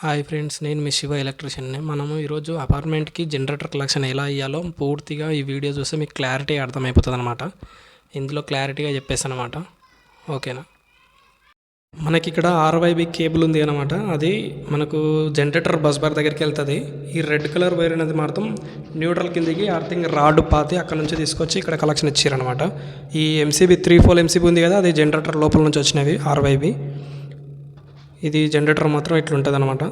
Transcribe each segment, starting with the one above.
Hi friends, నేను మీ శివ ఎలక్ట్రీషియన్ని. మనము ఈరోజు అపార్ట్మెంట్కి జనరేటర్ కలెక్షన్ ఎలా ఇవ్వాలో పూర్తిగా ఈ వీడియో చూస్తే మీకు క్లారిటీ అర్థమైపోతుంది అనమాట. ఇందులో క్లారిటీగా చెప్పేస్తాను అనమాట. ఓకేనా? మనకి ఇక్కడ ఆర్వైబి కేబుల్ ఉంది అనమాట. అది మనకు జనరేటర్ బస్ బార్ దగ్గరికి వెళ్తుంది. ఈ రెడ్ కలర్ వైర్ అనేది మాత్రం న్యూట్రల్ కిందికి అర్థింగ్ రాడ్ పాతి అక్కడ నుంచి తీసుకొచ్చి ఇక్కడ కలెక్షన్ ఇచ్చారనమాట. ఈ ఎంసీబీ 3 ఎంసీబీ ఉంది కదా, అది జనరేటర్ లోపల నుంచి వచ్చినవి ఆర్వైబి. ఇది జనరేటర్ మాత్రం ఇట్లుంటుంది అనమాట.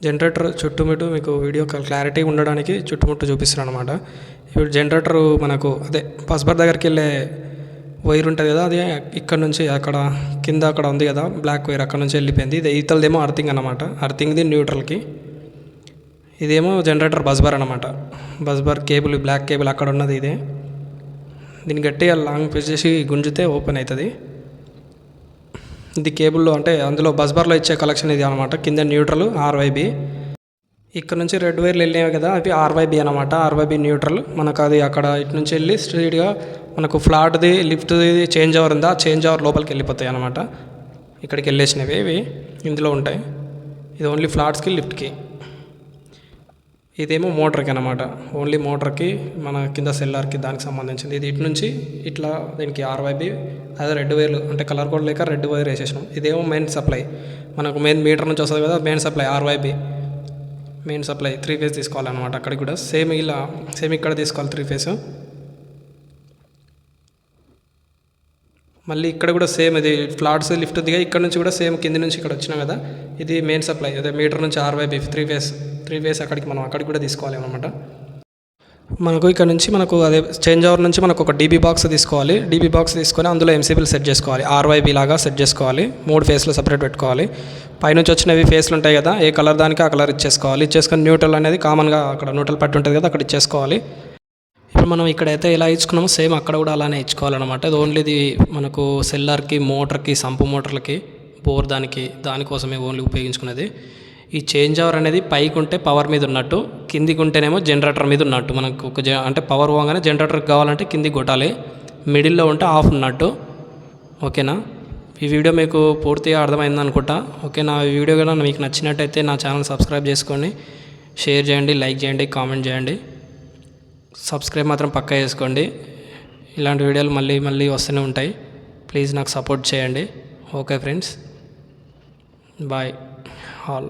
జనరేటర్ చుట్టుముట్టు మీకు వీడియో క్లారిటీ ఉండడానికి చుట్టుముట్టు చూపిస్తున్నాను అనమాట. ఇప్పుడు జనరేటర్ మనకు అదే బస్ బార్ దగ్గరికి వెళ్ళే వైర్ ఉంటుంది కదా, అది ఇక్కడ నుంచి అక్కడ కింద అక్కడ ఉంది కదా బ్లాక్ వైర్, అక్కడ నుంచి వెళ్ళిపోయింది. ఇది ఇతలదేమో అర్థింగ్ అనమాట. అర్థింగ్ది న్యూట్రల్కి, ఇదేమో జనరేటర్ బస్ బార్ అనమాట. Bus bar cable, black cable అక్కడ ఉన్నది ఇదే. దీన్ని గట్టిగా లాంగ్ ప్రెస్ చేసి గుంజితే ఓపెన్ అవుతుంది. ఇది కేబుల్లో అంటే అందులో బస్ బార్లో ఇచ్చే కలెక్షన్ ఇది అనమాట. కింద న్యూట్రల్ ఆర్వైబి. ఇక్కడ నుంచి రెడ్ వైర్లు వెళ్ళినాయి కదా, అవి ఆర్వైబి అనమాట. RYB neutral. మనకు అది అక్కడ ఇటు నుంచి వెళ్ళి స్ట్రైట్గా మనకు ఫ్లాట్ది లిఫ్ట్ది చేంజ్ ఓవర్ ఉందా, చేంజ్ ఓవర్ లోపలికి వెళ్ళిపోతాయి అనమాట. ఇక్కడికి వెళ్ళేసినవి ఇవి ఇందులో ఉంటాయి. ఇది ఓన్లీ ఫ్లాట్స్కి, లిఫ్ట్కి. ఇదేమో మోటార్కి అనమాట. ఓన్లీ మోటార్కి, మన కింద సెల్లార్కి దానికి సంబంధించింది. ఇది ఇటు నుంచి ఇట్లా దీనికి ఆర్వైబి, అదే రెడ్ వైర్లు అంటే కలర్ కోడ్ లేక రెడ్ వైర్ వేసేసినాం. ఇదేమో మెయిన్ సప్లై, మనకు మెయిన్ మీటర్ నుంచి వస్తుంది కదా, main supply RYB main supply. 3 phase తీసుకోవాలన్నమాట. అక్కడికి కూడా సేమ్ ఇలా సేమ్ ఇక్కడ తీసుకోవాలి 3 ఫేజ్. మళ్ళీ ఇక్కడ కూడా సేమ్, ఇది ఫ్లాట్స్ లిఫ్ట్ దిగా ఇక్కడ నుంచి కూడా సేమ్ కింది నుంచి ఇక్కడ వచ్చినా కదా, ఇది మెయిన్ సప్లై. అదే మీటర్ నుంచి ఆర్వైబి 3 ఫేజ్ అక్కడికి మనం అక్కడికి కూడా తీసుకోవాలి అనమాట. మనకు ఇక్కడ నుంచి మనకు అదే చేంజ్ ఓవర్ నుంచి మనకు ఒక డీబీ బాక్స్ తీసుకోవాలి. డీబీ బాక్స్ తీసుకొని అందులో ఎంసీబీలు సెట్ చేసుకోవాలి. ఆర్వైబీ లాగా సెట్ చేసుకోవాలి. 3 ఫేస్లు సపరేట్ పెట్టుకోవాలి. పైనుంచి వచ్చినవి ఫేస్లు ఉంటాయి కదా, ఏ కలర్ దానికి ఆ కలర్ ఇచ్చేసుకోవాలి. ఇచ్చేసుకొని న్యూట్రల్ అనేది కామన్గా అక్కడ న్యూట్రల్ పట్టి ఉంటుంది కదా, అక్కడ ఇచ్చేసుకోవాలి. ఇప్పుడు మనం ఇక్కడైతే ఎలా ఇచ్చుకున్నామో సేమ్ అక్కడ కూడా అలానే ఇచ్చుకోవాలన్నమాట. ఇది ఓన్లీ ఇది మనకు సెల్లార్కి, మోటార్కి, సంపు మోటార్లకి, బోర్ దానికోసమే ఓన్లీ ఉపయోగించుకునేది. ఈ చేంజ్ ఓవర్ అనేది పైకి ఉంటే పవర్ మీద ఉన్నట్టు, కిందికి ఉంటేనేమో జనరేటర్ మీద ఉన్నట్టు. మనకు ఒక అంటే పవర్ పోగానే జనరేటర్కి కావాలంటే కిందికి కొట్టాలి, మిడిల్లో ఉంటే ఆఫ్ ఉన్నట్టు. ఓకేనా? ఈ వీడియో మీకు పూర్తిగా అర్థమైంది అనుకుంటా. ఓకేనా? ఈ వీడియో కనుక మీకు నచ్చినట్టయితే నా ఛానల్ సబ్స్క్రైబ్ చేసుకోండి, షేర్ చేయండి, లైక్ చేయండి, కామెంట్ చేయండి. సబ్స్క్రైబ్ మాత్రం పక్కా చేసుకోండి. ఇలాంటి వీడియోలు మళ్ళీ వస్తూనే ఉంటాయి. ప్లీజ్ నాకు సపోర్ట్ చేయండి. Okay friends, bye all.